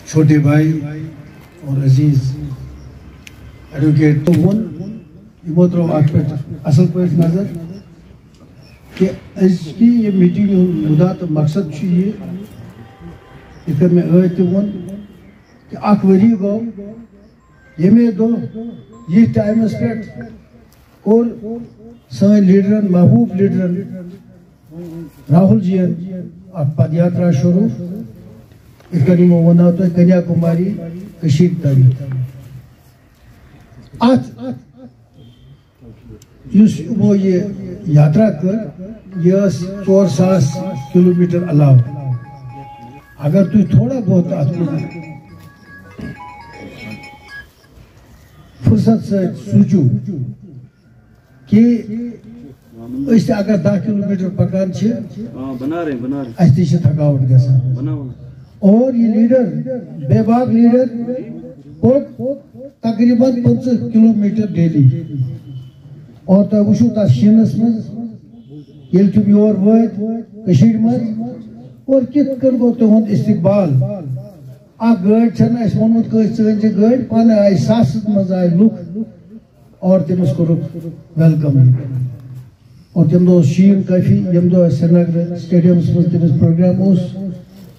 چھوٹے بھائی اور عزیز ایڈوکیٹ تو یمو ترو ات پہ اصل پہ نظر کہ اس کی یہ میٹنگ مدعا تو مقصد یہ یتھ میں ون کہ اخ وری گو یمے دو یہ ٹائمس پہ کور سن لیڈرن محبوب لیڈرن راہل جین اخ پد یاترا شروع یتھ یمو ونو تو کنیا کماری کشیر تاری یمو یہ یاترا کر یہ 4000 کلومیٹر علاوہ اگر تھی تھوڑا بہت ات فرصت سے سوچو کہ اس اگر 10 کلومیٹر پکان اس تھی تھکاوٹ گژھان اور یہ لیڈر بے باک لیڈر تقریباً 50 کلومیٹر ڈیلی اور تو وچھو تا شینس مز یل تم یور وات کشیر مز اور کت کر گو تہند استقبال اخ گاڑی چھن اس ونمت کہ چھ گاڑی پان آئی ساسس مز آئی لوک اور تمس کورک ویلکم اور تم دو شین کافی یم دو سری نگر سٹیڈیم مز تمس پروگرام اس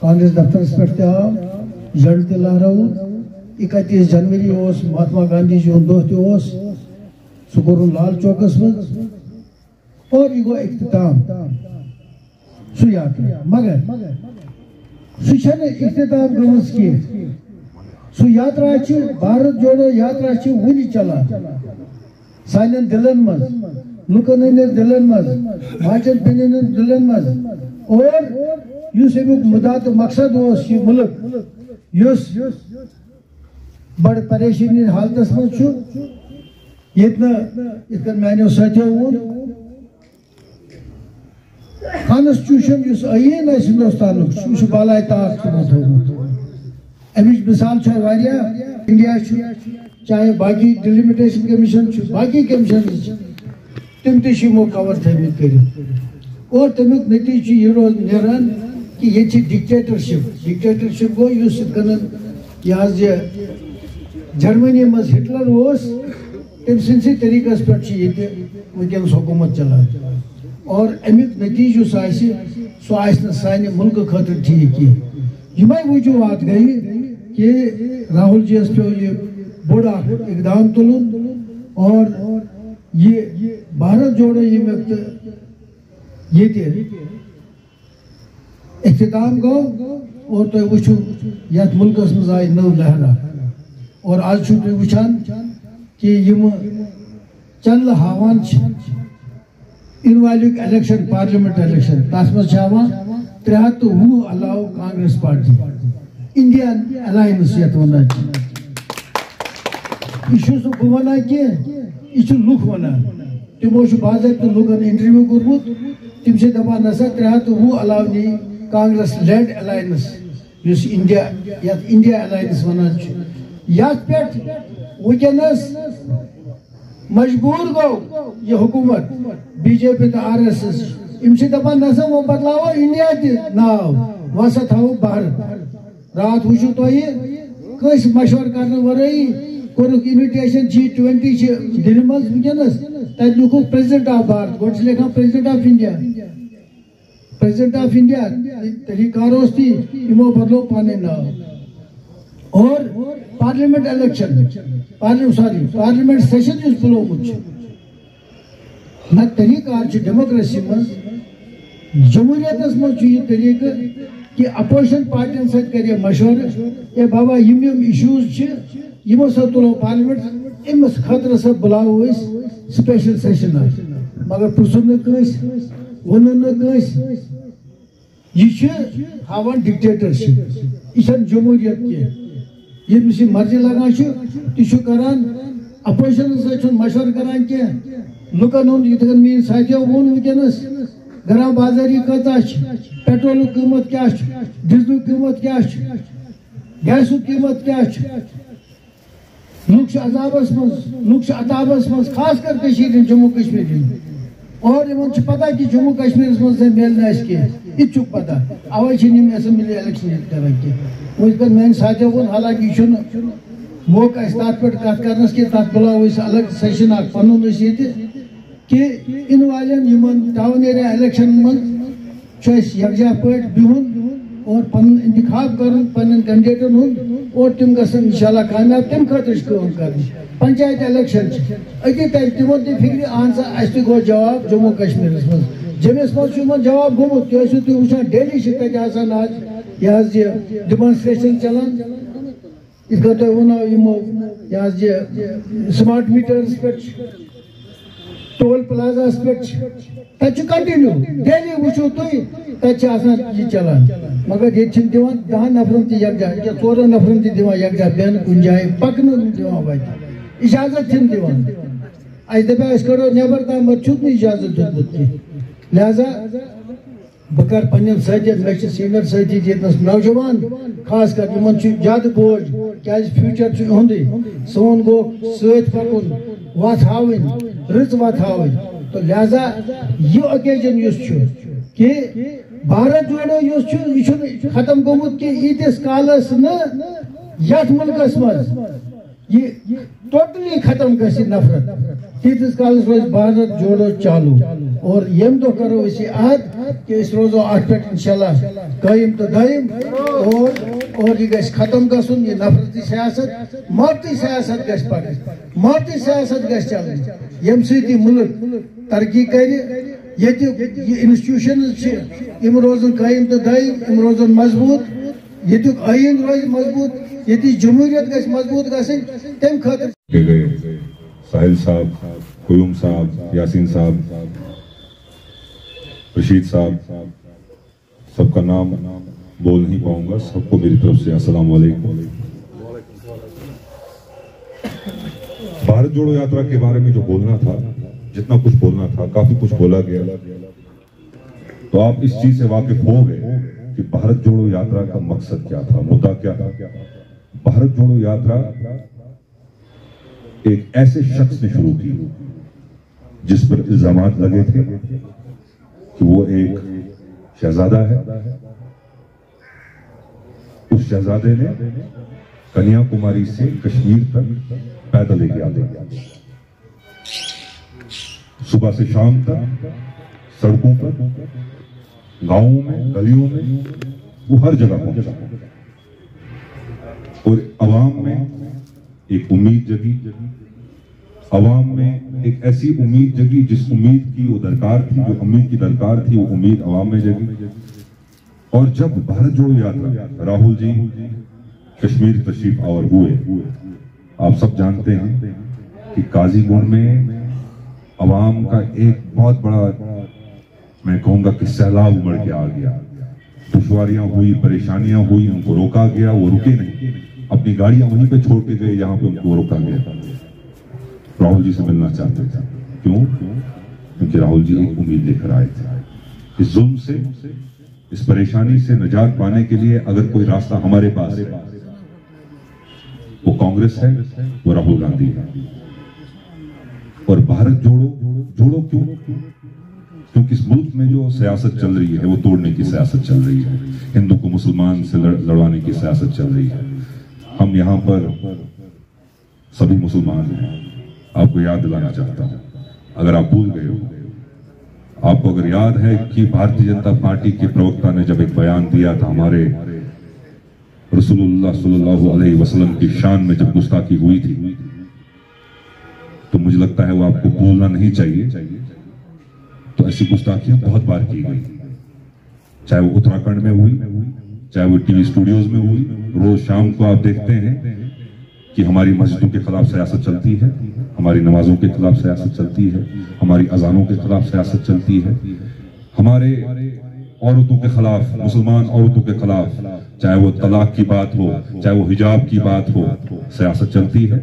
کانگریس دفتر پہ آو جھنڈ تہ لہراو 31 جنوری اس مہاتما گاندھی جی دہ تہ سہ کور لال چوکس مز اور یہ گو اختتام سہ یاترا مگر سہ اختتام گمس کی سہ یاترا بھارت جوڑو یاترا ونی چلان سانن دلن مز لکن ہندین دلن مز ماچن پنن دلن مز اور اس امیک مدعا تو مقصد اس یہ ملک اس بڑ پریشانی حالتس مز یت میانو ساتھیو وون کانسٹیوشن اس عین اس ہندوستان یہ بالائے طاق تھومت امچ مثال واریاہ انڈیا چاہے باقی ڈیلیمیٹیشن کمیشن باقی کمیشن تم تمو کور تھمت کر اور تمیک نتیجہ یہ روز نیران کہ یہ ڈکٹیٹرشپ گو اس یہ جرمنی مز ہٹلر تم سنسی طریقہ پہ ونکس حکومت چلان اور امیک نتیجہ سہ سانہ ملک خاطر ٹھیک کی وجوہات گئی کہ راہل جی پہ یہ بوڑ اقدام تلن اور یہ بھارت جوڑو یہ اختتام گو اور تھی وچھو یت ملکس مز آئی نو لہرا اور آج تھی وچان کہ یم چل ہاوان انوالک الیکشن پارلیمنٹ الیکشن تس مز ہاوان 320 علاوہ کانگریس پارٹی انڈین الائنس یت ونان یہ بہ ونان کی یہ لوک ونان تمو باضابطہ لوکن انٹرویو کورمت تم دپان نسا 320 علاوہ نی کانگریس لیڈ الائنس اس انڈیا الائنس ونان یت پہ ونکس مجبور گو یہ حکومت بی جے پی تو آر ایس ایس دپان نسا وہ بدلاو انڈیا تہ ناو وسا تھو بھارت رات وچھو تھی کس مشور کرنے ورائی کورک انویٹیشن G20 دل مز ونکس تت لکھوک پریزیڈنٹ آف بھارت گوڑ لکھان پریزیڈنٹ آف انڈیا تیلی کار تی یمو بدلو پانے ناو اور پارلیمنٹ الیکشن پارلیمنٹ سیشن اس بلومت نہ طریقہ ڈیموکریسی مز جمہوریت مز یہ طریقہ کہ اپوزیشن پارٹین ست کر مشورہ اے بابا یم ایشوز یمو سب تلو پارلیمنٹ امس خاطر سب بلاو سپیشل سیشن مگر پرسن نس ون نس یہ ہاوان ڈکٹیٹرشپ یہ جمہوریت کی یمس مرضی لگان تہ کران اپوزیشن ست مشورہ کران کی لکن ہند یتھ مین ساتھیو وون ونکس گرام بازاری کتا پیٹرول قیمت کیا ڈیزل قیمت کیا گیس قیمت کیا لوگ عذابس مز عطابس مز خاص کر جموں کشمیر اور ان پتہ کہ جموں کشمیر مز ملنا اس کی یہ پتہ اوے اسمبلی الیکشن کران کی اس پر میان ساتھیوں وون حالانکہ یہ موقع اس تات پہ کت کرنس کی تات بلاو اس الگ سیشن اخ پنن اس یہ کہ ان والن یمن ٹاؤن ایریا الیکشن من یکجا پہ بہن اور پن انتخاب کرن پن کینڈیڈیٹن ہند اور تم گھن انشاءاللہ کامیاب تم خاطر کام کرنی پنچایت الیکشن اتی تر تمن تہ فکر اہن سا اس گو جواب جموں کشمیر من جمس من جواب گومت تھی تھی وچان ڈیلی تک آسان آج یہ ڈیمانسٹریشن چلان اس کا تو ونو یہ سمارٹ میٹرس پہ ٹول پلازاس پہ تک کنٹینیو ڈیلی وچو تھی تک یہ چلان مگر یہ دان 10 نفرن تہ یکجا یا 4 نفرن تہ دان یکجا بین کن جائے پکن دان وتہ اجازت دان اس دپا اس کرو نیبر تام چھت اجازت دیت لہذا بہ کر پنن ساتھین مے سینئر ساتھی یتنس نوجوان خاص کر یمن زیادہ بوجھ کیاز فیوچر ہندی سون گو ست پکن وت ہاؤن رٕژ وت ہاؤن تو لہذا یہ اوکیجن کہ بھارت جوڑو یہ ختم گومت کہ ایتس کالس یت ملکس مز یہ ٹوٹلی ختم گژھِ نفرت تیتس کالس روز بھارت جوڑو چالو اور یم دو کرو اسی عہد کہ اس روزو ات پہ انشاءاللہ قائم تو دائم اور یہ گژھِ ختم گژھن یہ نفرتی سیاست مارتی سیاست گژھِ پکن مارتی سیاست گژھِ چلن یم سۭتۍ ملک ترقی کر یہ انسٹیٹیوشنز یم روزن قائم تو دائم یم روزن مضبوط یتیک آئین روز مضبوط یتی جمہوریت گژھِ مضبوط گژھن تم خاطر گئے ساحل صاحب قیوم صاحب یاسین صاحب رشید صاحب سب کا نام بول نہیں پاؤں گا سب کو میری طرف سے السلام علیکم بھارت جوڑو یاترا کے بارے میں جو بولنا تھا جتنا کچھ بولنا تھا کافی کچھ بولا گیا تو آپ اس چیز سے واقف ہو گئے کہ بھارت جوڑو یاترا کا مقصد کیا تھا مدعا کیا تھا بھارت جوڑو یاترا ایک ایسے شخص نے شروع کی جس پر الزامات لگے تھے کہ وہ ایک شہزادہ ہے اس شہزادے نے کنیا کماری سے کشمیر تک پیدل لے گیا صبح سے شام تک سڑکوں پر گاؤں میں گلیوں میں وہ ہر جگہ پہنچا اور عوام میں ایک امید جگی عوام میں ایک ایسی امید جگی جس امید کی وہ درکار تھی جو امید کی درکار تھی وہ امید عوام میں جگی اور جب بھارت جوڑو یاترا راہل جی کشمیر تشریف آور ہوئے آپ سب جانتے ہیں کہ قاضی گنڈ میں عوام کا ایک بہت بڑا میں کہوں گا کہ سیلاب امڑ کے آ گیا دشواریاں ہوئی پریشانیاں ہوئی ان کو روکا گیا وہ رکے نہیں اپنی گاڑیاں وہیں پہ چھوڑ کے گئے جہاں پہ ان کو روکا گیا راہل جی سے ملنا چاہتے تھے کیوں کیونکہ راہل جی ایک امید لے کر آئے تھے اس ظلم سے اس پریشانی سے نجات پانے کے لیے اگر کوئی راستہ ہمارے پاس ہے وہ کانگریس ہے وہ راہل گاندھی ہے اور بھارت جوڑو کیوں کیونکہ اس ملک میں جو سیاست چل رہی ہے وہ توڑنے کی سیاست چل رہی ہے ہندو کو مسلمان سے لڑوانے کی سیاست چل رہی ہے ہم یہاں پر سبھی مسلمان ہیں آپ کو یاد دلانا چاہتا ہوں اگر آپ بھول گئے ہو آپ کو اگر یاد ہے کہ بھارتی جنتا پارٹی کے پروکتا نے جب ایک بیان دیا تھا ہمارے رسول اللہ صلی اللہ علیہ وسلم کی شان میں جب گستاخی ہوئی تھی تو مجھے لگتا ہے وہ آپ کو بھولنا نہیں چاہیے تو ایسی گستاخیاں بہت بار کی گئی چاہے وہ اتراکھنڈ میں ہوئی چاہے وہ ٹی وی اسٹوڈیوز میں ہوئی روز شام کو آپ دیکھتے ہیں کہ ہماری مسجدوں کے خلاف سیاست چلتی ہے ہماری نمازوں کے خلاف سیاست چلتی ہے ہماری اذانوں کے خلاف سیاست چلتی ہے ہمارے عورتوں کے خلاف مسلمان عورتوں کے خلاف چاہے وہ طلاق کی بات ہو چاہے وہ حجاب کی بات ہو سیاست چلتی ہے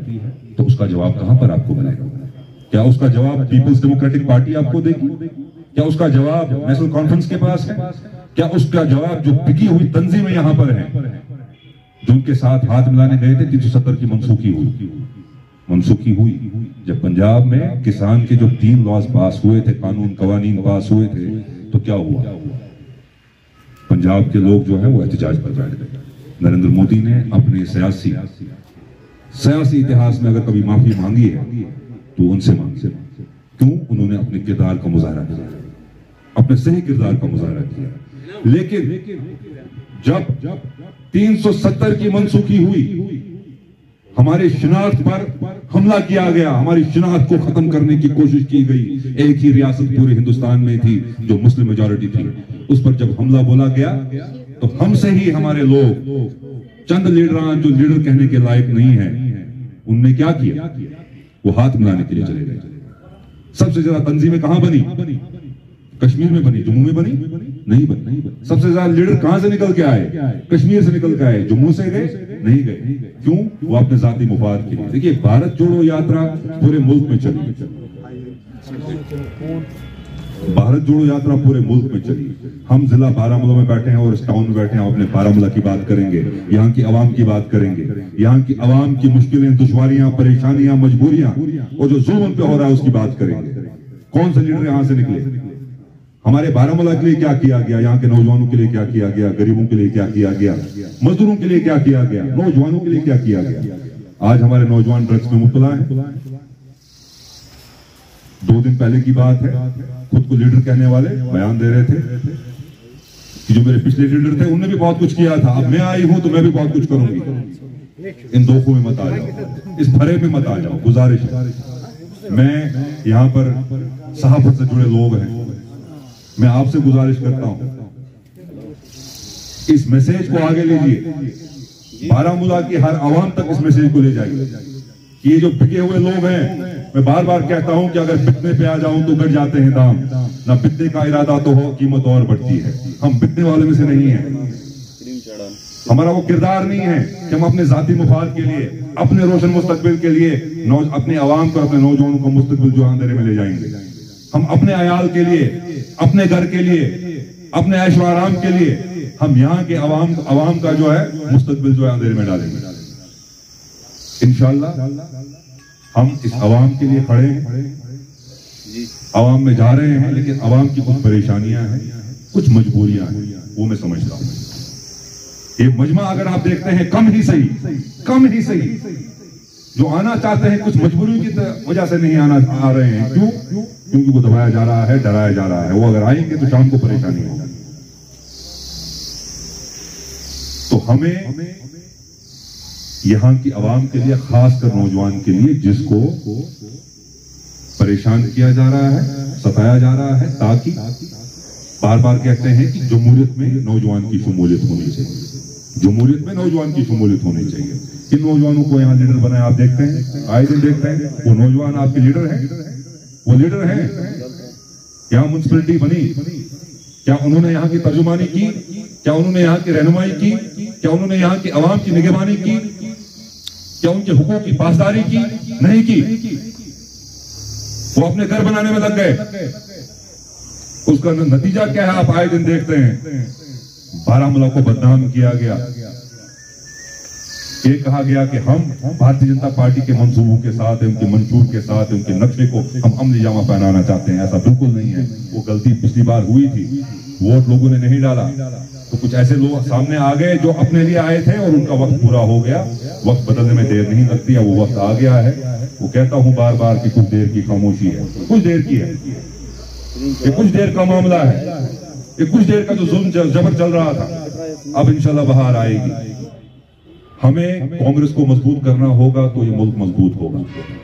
تو اس کا جواب کہاں پر آپ کو ملے گا کیا اس کا جواب پیپلز ڈیموکریٹک پارٹی آپ کو دے گی کیا اس کا جواب نیشنل کانفرنس کے پاس ہے کیا اس کا جواب جو بکی ہوئی تنظیمیں یہاں پر ہیں جو ان کے ساتھ ہاتھ ملانے گئے تھے 370 کی منسوخی ہوئی منسوخی ہوئی. جب پنجاب میں کسان کے جو 3 لاز پاس ہوئے تھے, قوانین پاس ہوئے تھے, تو کیا ہوا؟ پنجاب کے لوگ جو ہیں وہ احتجاج پر بیٹھ گئے. نریندر مودی نے اپنے سیاسی اتہاس میں اگر کبھی معافی مانگی ہے تو ان سے مانگی. کیوں؟ انہوں نے اپنے کردار کا مظاہرہ کیا, اپنے صحیح کردار کا مظاہرہ کیا. لیکن جب 370 کی منسوخی ہوئی, ہمارے شناخت پر حملہ کیا گیا, ہماری شناخت کو ختم کرنے کی کوشش کی گئی. ایک ہی ریاست پورے ہندوستان میں تھی جو مسلم میجورٹی تھی, اس پر جب حملہ بولا گیا تو ہم سے ہی ہمارے لوگ, چند لیڈران جو لیڈر کہنے کے لائق نہیں ہیں, ان نے کیا کیا؟ وہ ہاتھ ملانے کے لیے چلے گئے. سب سے زیادہ تنظیمیں کہاں بنی؟ کشمیر میں بنی. جموں میں بنی؟ نہیں بنی. سب سے زیادہ لیڈر کہاں سے نکل کے آئے؟ کشمیر سے نکل کے آئے. جموں سے گئے؟ نہیں گئے. کیوں؟ وہ اپنے ذاتی مفاد کے لیے. دیکھیے, بھارت جوڑو یاترا پورے ملک میں چلی. بھارت جوڑو یاترا پورے ملک میں چلی. ہم ضلع بارامولہ میں بیٹھے ہیں اور اس ٹاؤن میں بیٹھے ہیں, ہم اپنے بارامولہ کی بات کریں گے, یہاں کی عوام کی بات کریں گے, یہاں کی عوام کی مشکلیں, دشواریاں, پریشانیاں, مجبوریاں اور جو ظلم ان پہ ہو رہا ہے اس کی بات کریں گے. کون سے لیڈر یہاں سے نکلے؟ ہمارے بارامولہ کے لیے کیا کیا گیا, یہاں کے نوجوانوں کے لیے کیا کیا گیا, غریبوں کے لیے کیا کیا گیا, مزدوروں کے لیے کیا کیا گیا, نوجوانوں کے لیے کیا کیا گیا. آج ہمارے نوجوان ڈرگس میں مبتلا ہیں. 2 دن پہلے کی بات ہے, خود کو لیڈر کہنے والے بیان دے رہے تھے کہ جو میرے پچھلے لیڈر تھے انہوں نے بھی بہت کچھ کیا تھا, اب میں آئی ہوں تو میں بھی بہت کچھ کروں گی. ان دھوکوں میں مت آ جاؤ, اس بھرے میں مت آ جاؤ. گزارش ہے, میں یہاں پر صحافت سے جڑے لوگ ہیں, میں آپ سے گزارش کرتا ہوں, اس میسیج کو آگے لیجئے. بارامولہ کی ہر عوام تک اس میسیج کو لے جائیے کہ یہ جو بکے ہوئے لوگ ہیں, میں بار بار کہتا ہوں کہ اگر بکنے پہ آ جاؤں تو گھٹ جاتے ہیں دام. نہ بکنے کا ارادہ تو ہو, قیمت اور بڑھتی ہے. ہم بکنے والے میں سے نہیں ہیں. ہمارا وہ کردار نہیں ہے کہ ہم اپنے ذاتی مفاد کے لیے, اپنے روشن مستقبل کے لیے اپنے عوام کو, اپنے نوجوانوں کو مستقبل جو اندھیرے میں لے جائیں گے. ہم اپنے عیال کے لیے, اپنے گھر کے لیے, اپنے عیش و آرام کے لیے, ہم یہاں کے عوام کا جو ہے مستقبل جو ہے اندھیرے میں ڈالیں گے. انشاءاللہ ہم اس عوام کے لیے کھڑے ہیں, عوام میں جا رہے ہیں, لیکن عوام کی کچھ پریشانیاں ہیں, کچھ مجبوریاں ہیں, وہ میں سمجھتا ہوں. یہ مجمع اگر آپ دیکھتے ہیں کم ہی صحیح, جو آنا چاہتے ہیں کچھ مجبوریوں کی وجہ سے نہیں آ رہے ہیں. کیوں؟ کیونکہ وہ دبایا جا رہا ہے, ڈرایا جا رہا ہے. وہ اگر آئیں گے تو شام کو پریشانی ہوگی. تو ہمیں یہاں کی عوام کے لیے, خاص کر نوجوان کے لیے جس کو پریشان کیا جا رہا ہے, ستایا جا رہا ہے, تاکہ بار بار کہتے ہیں کہ جمہوریت میں نوجوان کی شمولیت ہونی چاہیے, جمہوریت میں نوجوان کی شمولیت ہونی چاہیے. کن نوجوانوں کو یہاں لیڈر بنائے آپ دیکھتے ہیں, آئے دن دیکھتے ہیں. وہ نوجوان آپ کے لیڈر ہیں, وہ لیڈر ہیں. یہاں میونسپلٹی بنی, کیا انہوں نے یہاں کی ترجمانی کی؟ کیا انہوں نے یہاں کی رہنمائی کی؟ کیا انہوں نے یہاں کی عوام کی نگہبانی کی؟ کیا ان کے حقوق کی پاسداری کی؟ نہیں کی. وہ اپنے گھر بنانے میں لگ گئے. اس کا نتیجہ کیا ہے آپ آئے دن دیکھتے ہیں. بارامولہ کو بدنام کیا گیا. یہ کہا گیا کہ ہم بھارتی جنتا پارٹی کے منصوبوں کے ساتھ, ان کے منشور کے ساتھ, ان کے نقشے کو ہم عملی جامہ پہنانا چاہتے ہیں. ایسا بالکل نہیں ہے. وہ غلطی پچھلی بار ہوئی تھی, ووٹ لوگوں نے نہیں ڈالا, تو کچھ ایسے لوگ سامنے آ گئے جو اپنے لیے آئے تھے اور ان کا وقت پورا ہو گیا. وقت بدلنے میں دیر نہیں لگتی ہے, وہ وقت آ گیا ہے. وہ کہتا ہوں بار بار کہ کچھ دیر کی خاموشی ہے, کچھ دیر کی ہے. یہ کچھ دیر کا معاملہ ہے, یہ کچھ دیر کا جو ظلم جبر چل رہا تھا, اب انشاءاللہ بہار آئے گی. ہمیں کانگریس کو مضبوط کرنا ہوگا تو یہ ملک مضبوط ہوگا.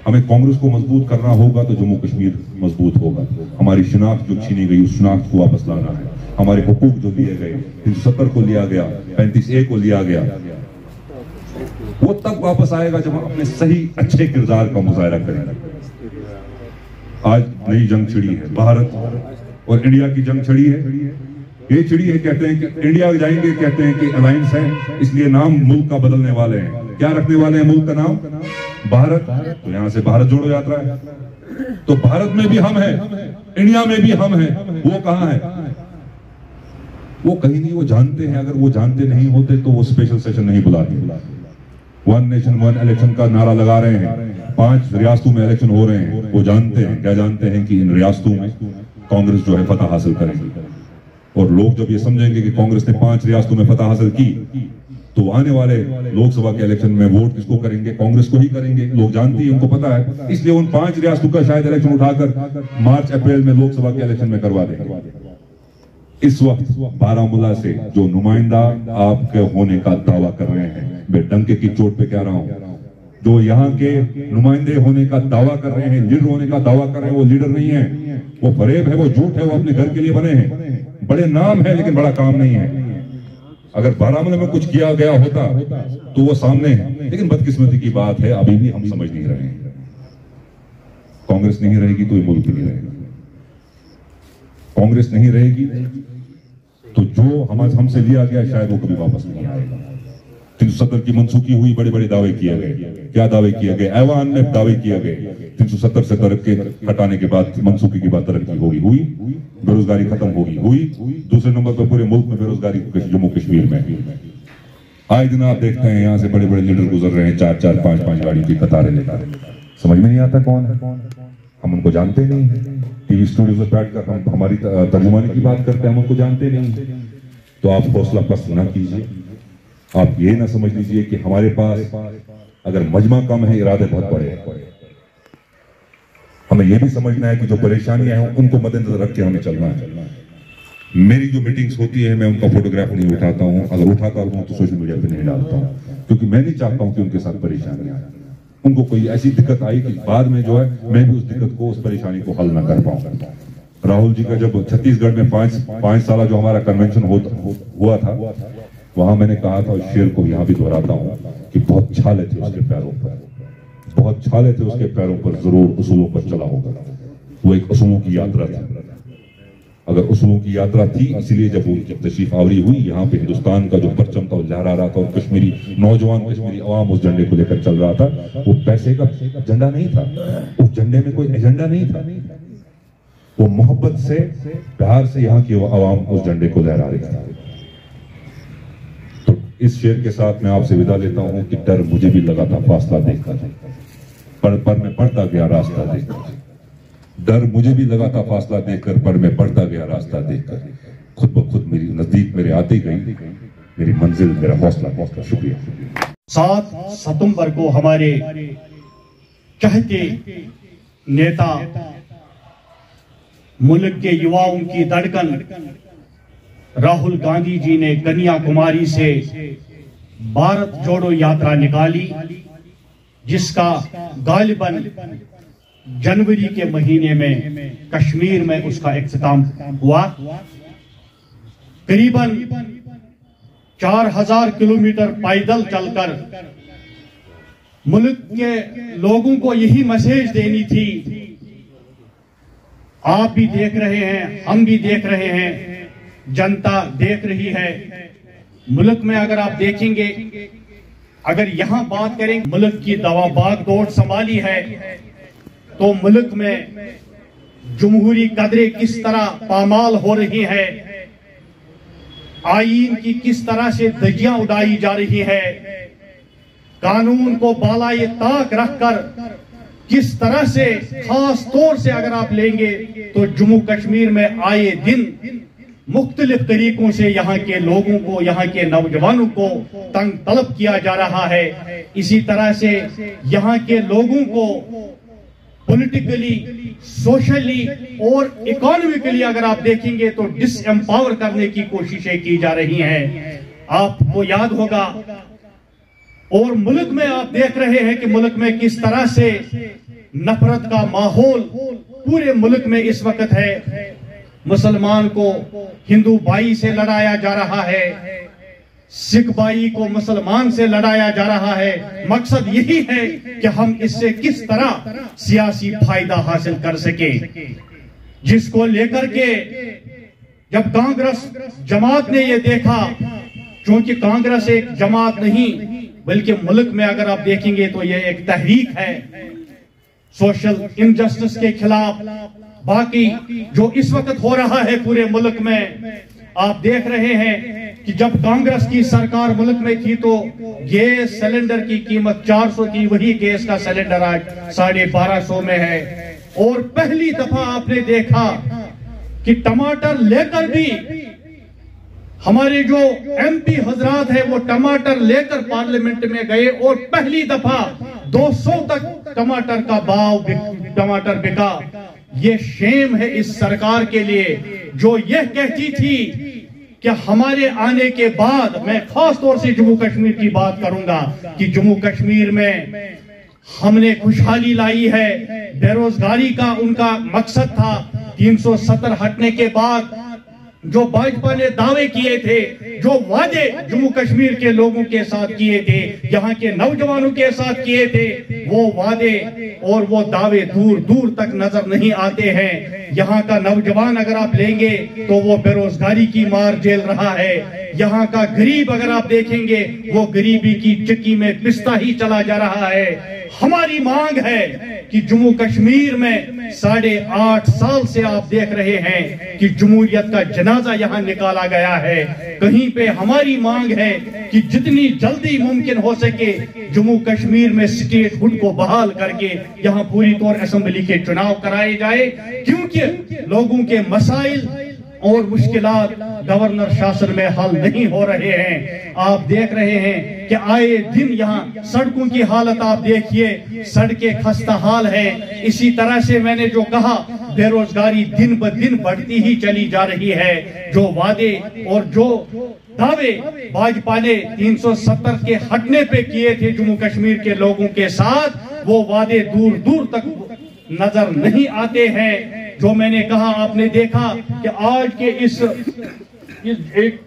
ہمیں کانگریس کو مضبوط کرنا ہوگا تو جموں کشمیر مضبوط ہوگا. ہماری شناخت جو چھینی گئی اس شناخت کو واپس لانا ہے. ہمارے حقوق جو لیے گئے, 370 کو لیا گیا, 35A کو لیا گیا, وہ تب واپس آئے گا جب ہم اپنے صحیح اچھے کردار کا مظاہرہ کریں. آج نئی جنگ چھڑی ہے, بھارت اور انڈیا کی جنگ چھڑی ہے. یہ چھڑی ہے, کہتے ہیں کہ انڈیا جائیں گے, کہتے ہیں کہ الائنس ہے, اس لیے نام ملک کا بدلنے والے ہیں. کیا رکھنے والے ہیں ملک کا نام؟ بھارت. تو یہاں سے بھارت جوڑو یاترا ہے. تو بھارت میں بھی ہم ہیں, انڈیا میں بھی ہم ہیں. وہ کہاں ہے؟ وہ کہیں نہیں. وہ جانتے ہیں, اگر وہ جانتے نہیں ہوتے تو وہ اسپیشل سیشن نہیں بلاتے. 1 نیشن 1 الیکشن کا نعرہ لگا رہے ہیں. 5 ریاستوں میں الیکشن ہو رہے ہیں، وہ جانتے ہیں، کیا جانتے ہیں کہ ان ریاستوں میں کانگریس جو ہے فتح حاصل کرے گی، اور لوگ جب یہ سمجھیں گے کہ کانگریس نے 5 ریاستوں میں فتح حاصل کی تو آنے والے لوک سبھا کے الیکشن میں ووٹ کس کو کریں گے؟ کانگریس کو ہی کریں گے. لوگ جانتی ہیں، ان کو پتا ہے، اس لیے ان 5 ریاستوں کا شاید الیکشن اٹھا کر مارچ اپریل میں لوک سبھا کے الیکشن میں کروا دیں گے. اس وقت بارہمولہ سے جو نمائندہ آپ کے ہونے کا دعویٰ کر رہے ہیں، میں ڈنکے کی چوٹ پہ کہہ رہا ہوں، جو یہاں کے نمائندے ہونے کا دعویٰ کر رہے ہیں، لیڈر ہونے کا دعویٰ کر رہے ہیں، وہ لیڈر نہیں ہیں، وہ فریب ہے، وہ جھوٹ ہے، وہ اپنے گھر کے لیے بنے ہیں. بڑے نام ہے لیکن بڑا کام نہیں ہے. اگر بارہمولہ میں کچھ کیا گیا ہوتا تو وہ سامنے ہے، لیکن بدقسمتی کی بات ہے ابھی بھی ہم سمجھ نہیں رہے ہیں. کانگریس نہیں رہے گی تو یہ ملک نہیں رہے گا. کانگریس نہیں رہے گی تو جو ہم سے لیا گیا شاید وہ کبھی واپس نہیں آئے گا. 370 کی منسوخی ہوئی، بڑے بڑے دعوے کیے گئے. کیا دعوے کیے گئے؟ ایوان میں دعوے کیے گئے. 370 سے ترقی ہٹانے کے بعد، منسوخی کے بعد ترقی ہوئی، بے روزگاری ختم ہوئی. دوسرے نمبر پر پورے ملک میں بے روزگاری جموں کشمیر میں. آئے دن آپ دیکھتے ہیں یہاں سے بڑے بڑے لیڈر گزر رہے ہیں 4-4 5-5 گاڑی کی قطاریں لے کر. سمجھ میں نہیں آتا کون ہے، ہم ان کو جانتے نہیں ہیں. ٹی وی اسٹوڈیو میں بیٹھ کر ہم ہماری ترجمانی کی بات کرتے ہیں، ہم ان کو جانتے نہیں. تو آپ حوصلہ پست نہ کیجیے. آپ یہ نہ سمجھ لیجیے کہ ہمارے پاس اگر مجمع کم ہے، ارادے بہت بڑے ہیں. ہمیں یہ بھی سمجھنا ہے کہ جو پریشانیاں ہیں ان کو مد نظر رکھ کے ہمیں چلنا ہے. میری جو میٹنگز ہوتی ہیں میں ان کا فوٹوگراف نہیں اٹھاتا ہوں، اگر اٹھاتا ہوں تو سوشل میڈیا پہ نہیں ڈالتا ہوں، کیونکہ میں نہیں چاہتا ہوں کہ ان کے ساتھ پریشانیاں آئیں. ان کو کوئی ایسی دقت آئی کہ بعد میں جو ہے میں بھی اس دقت کو، اس پریشانی کو حل نہ کر پاؤں. راہل جی کا جب چھتیس گڑھ میں 5 سالہ جو ہمارا کنونشن ہوا تھا، وہاں میں نے کہا تھا، اس شعر کو یہاں بھی دہراتا ہوں کہ بہت چھالے تھے اس کے پیروں پر، بہت چھالے تھے اس کے پیروں پر، ضرور اصولوں پر چلا ہوگا. وہ ایک اصولوں کی یاترا تھی. اگر اصولوں کی یاترا تھی، اسی لیے جب تشریف آوری ہوئی یہاں پہ، ہندوستان کا جو پرچم تھا وہ لہرا رہا تھا، اور کشمیری نوجوان، کشمیری عوام اس جھنڈے کو لے کر چل رہا تھا. وہ پیسے کا جھنڈا نہیں تھا، اس جھنڈے میں کوئی ایجنڈا نہیں تھا. وہ محبت سے، پیار سے یہاں کی عوام اس جھنڈے کو لہرا رہی تھی. تو اس شعر کے ساتھ میں آپ سے ودا لیتا ہوں کہ ڈر مجھے بھی لگا تھا فاصلہ دیکھ کر، پر میں پڑھتا گیا راستہ دیکھ کر. ڈر مجھے بھی لگا تھا فاصلہ دیکھ کر، پر میں پڑھتا گیا راستہ دیکھ کر. خود بخود میری نزدیک میرے آتی گئی میری منزل، میرا حوصلہ. شکریہ. 7 ستمبر کو ہمارے چہتے نیتا، ملک کے یواؤں کی دھڑکن راہل گاندھی جی نے کنیا کماری سے بھارت جوڑو یاترا نکالی، جس کا غالباً جنوری کے مہینے میں کشمیر میں اس کا اختتام ہوا. قریباً 4000 کلومیٹر پیدل چل کر ملک کے لوگوں کو یہی میسیج دینی تھی. آپ بھی دیکھ رہے ہیں، ہم بھی دیکھ رہے ہیں، جنتا دیکھ رہی ہے. ملک میں اگر آپ دیکھیں گے، اگر یہاں بات کریں ملک کی دوا باغ دوڑ سنبھالی ہے، تو ملک میں جمہوری قدریں کس طرح پامال ہو رہی ہیں، آئین کی کس طرح سے دھجیاں اڑائی جا رہی ہے، قانون کو بالائے طاق رکھ کر کس طرح سے، خاص طور سے اگر آپ لیں گے تو جموں کشمیر میں آئے دن مختلف طریقوں سے یہاں کے لوگوں کو، یہاں کے نوجوانوں کو تنگ طلب کیا جا رہا ہے. اسی طرح سے یہاں کے لوگوں کو پولیٹیکلی، سوشلی اور اکانومیکلی اگر آپ دیکھیں گے تو ڈس ایمپاور کرنے کی کوششیں کی جا رہی ہیں. آپ کو یاد ہوگا، اور ملک میں آپ دیکھ رہے ہیں کہ ملک میں کس طرح سے نفرت کا ماحول پورے ملک میں اس وقت ہے. مسلمان کو ہندو بھائی سے لڑایا جا رہا ہے، سکھ بھائی کو مسلمان سے لڑایا جا رہا ہے. مقصد یہی ہے کہ ہم اس سے کس طرح سیاسی فائدہ حاصل کر سکیں، جس کو لے کر کے جب کانگریس جماعت نے یہ دیکھا، چونکہ کانگریس ایک جماعت نہیں بلکہ ملک میں اگر آپ دیکھیں گے تو یہ ایک تحریک ہے سوشل انجسٹس کے خلاف. باقی جو اس وقت ہو رہا ہے پورے ملک میں، آپ دیکھ رہے ہیں کہ جب کانگریس کی سرکار ملک میں تھی تو گیس سلنڈر کی قیمت 400 تھی، وہی گیس کا سلنڈر آج 1250 میں ہے۔ اور پہلی دفعہ آپ نے دیکھا کہ ٹماٹر لے کر بھی ہمارے جو ایم پی حضرات ہیں وہ ٹماٹر لے کر پارلیمنٹ میں گئے اور پہلی دفعہ 200 تک ٹماٹر کا باؤ ٹماٹر بکا۔ یہ شیم ہے اس سرکار کے لیے جو یہ کہتی تھی کہ ہمارے آنے کے بعد، میں خاص طور سے جموں کشمیر کی بات کروں گا کہ جموں کشمیر میں ہم نے خوشحالی لائی ہے، بے روزگاری کا ان کا مقصد تھا۔ 370 ہٹنے کے بعد جو بھاجپا نے دعوے کیے تھے، جو وعدے جموں کشمیر کے لوگوں کے ساتھ کیے تھے، یہاں کے نوجوانوں کے ساتھ کیے تھے، وہ وعدے اور وہ دعوے دور دور تک نظر نہیں آتے ہیں۔ یہاں کا نوجوان اگر آپ لیں گے تو وہ بے روزگاری کی مار جھیل رہا ہے۔ یہاں کا غریب اگر آپ دیکھیں گے وہ غریبی کی چکی میں پستا ہی چلا جا رہا ہے۔ ہماری مانگ ہے کہ جموں کشمیر میں 8.5 سال سے آپ دیکھ رہے ہیں کہ جمہوریت کا جنازہ یہاں نکالا گیا ہے۔ کہیں پہ ہماری مانگ ہے کہ جتنی جلدی ممکن ہو سکے جموں کشمیر میں سٹیٹ ہوڈ کو بحال کر کے یہاں پوری طور اسمبلی کے چناؤ کرائے جائے، کیونکہ لوگوں کے مسائل اور مشکلات گورنر شاسن میں حل نہیں ہو رہے ہیں۔ آپ دیکھ رہے ہیں کہ آئے دن یہاں سڑکوں کی حالت آپ دیکھیے، سڑکیں خستہ حال ہے۔ اسی طرح سے میں نے جو کہا بے روزگاری دن بدن بڑھتی ہی چلی جا رہی ہے۔ جو وعدے اور جو دعوے بھاجپا نے 370 کے ہٹنے پہ کیے تھے جموں کشمیر کے لوگوں کے ساتھ، وہ وعدے دور دور تک نظر نہیں آتے ہیں۔ جو میں نے کہا آپ نے دیکھا کہ آج کے اس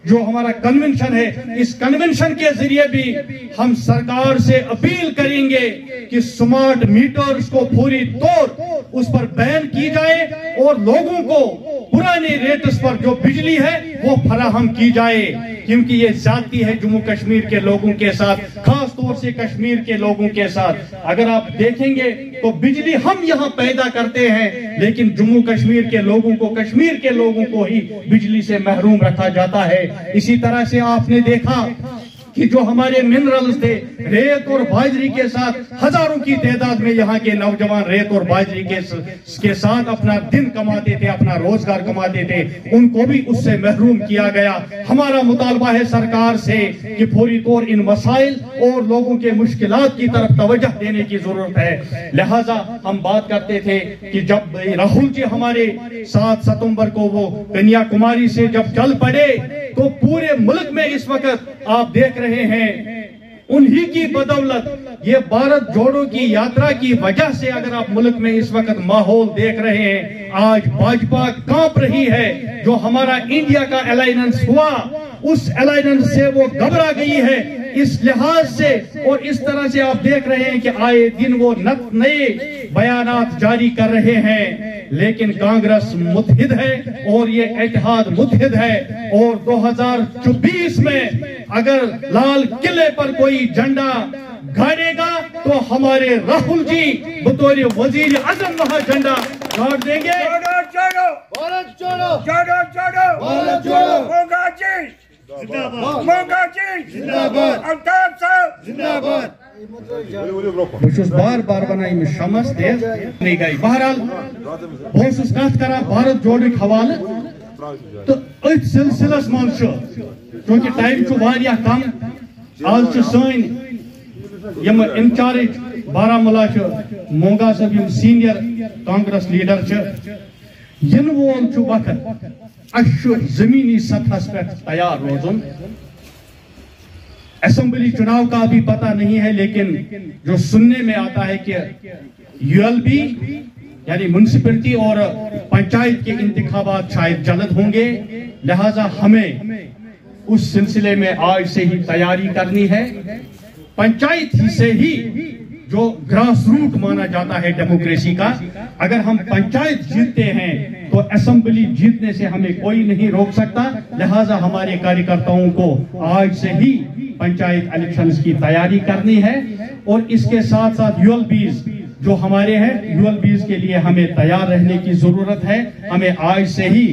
جو ہمارا کنونشن ہے، اس کنونشن کے ذریعے بھی ہم سرکار سے اپیل کریں گے کہ سمارٹ میٹرز کو پوری طور اس پر بین کی جائے اور لوگوں کو پرانے ریٹس پر جو بجلی ہے وہ فراہم کی جائے، کیونکہ یہ زیادتی ہے جموں کشمیر کے لوگوں کے ساتھ، خاص طور سے کشمیر کے لوگوں کے ساتھ۔ اگر آپ دیکھیں گے تو بجلی ہم یہاں پیدا کرتے ہیں لیکن جموں کشمیر کے لوگوں کو، کشمیر کے لوگوں کو ہی بجلی سے محروم رکھا جاتا ہے۔ اسی طرح سے آپ نے دیکھا کہ جو ہمارے منرلز تھے، ریت اور باجری کے ساتھ ہزاروں کی تعداد میں یہاں کے نوجوان ریت اور باجری کے ساتھ اپنا دن کماتے تھے، اپنا روزگار کماتے تھے، ان کو بھی اس سے محروم کیا گیا۔ ہمارا مطالبہ ہے سرکار سے کہ فوری طور ان مسائل اور لوگوں کے مشکلات کی طرف توجہ دینے کی ضرورت ہے۔ لہٰذا ہم بات کرتے تھے کہ جب راہل جی ہمارے 7 ستمبر کو وہ کنیا کماری سے جب چل پڑے تو پورے ملک میں اس وقت آپ دیکھ رہے ہیں انہی کی بدولت، یہ بھارت جوڑو کی یاترا کی وجہ سے اگر آپ ملک میں اس وقت ماحول دیکھ رہے ہیں، آج بھاجپا کانپ رہی ہے۔ جو ہمارا انڈیا کا الائنس ہوا اس الائنس سے وہ گھبرا گئی ہے۔ اس لحاظ سے اور اس طرح سے آپ دیکھ رہے ہیں کہ آئے دن وہ نئے بیانات جاری کر رہے ہیں، لیکن کانگریس متحد ہے اور یہ اتحاد متحد ہے، اور 2024 میں اگر لال قلعے پر کوئی جھنڈا گاڑے گا تو ہمارے راہل جی بطور وزیر اعظم وہاں جھنڈا گاڑ دیں گے۔ بھارت جوڑو، بھارت جوڑو، موگا جی موگا جی زندہ باد، افتاب صاحب زندہ باد۔ بہت بار بار بنائی میں شمس دیز نہیں گئی۔ بہرحال بہت کات کرا بھارت جوڑک حوالہ تو ات سلسلس من چونکہ ٹائم چھ واریاہ کم، آج سن یم انچارج بارہمولہ مونگا صاحب یم سینئر کانگریس لیڈر ین وول وقت اس زمینی سطح پہ تیار روزن۔ اسمبلی چناؤ کا بھی پتہ نہیں ہے، لیکن جو سننے میں آتا ہے کہ ULB یعنی میونسپلٹی اور پنچایت کے انتخابات شاید جلد ہوں گے، لہٰذا ہمیں اس سلسلے میں آج سے ہی تیاری کرنی ہے۔ پنچایت سے ہی جو گراس روٹ مانا جاتا ہے ڈیموکریسی کا، اگر ہم پنچایت جیتتے ہیں تو اسمبلی جیتنے سے ہمیں کوئی نہیں روک سکتا، لہٰذا ہمارے کاریہ کو آج سے ہی پنچایت الیکشنز کی تیاری کرنی ہے، اور اس کے ساتھ ساتھ ULBs جو ہمارے ہیں، ULBs کے لیے ہمیں تیار رہنے کی ضرورت ہے۔ ہمیں آج سے ہی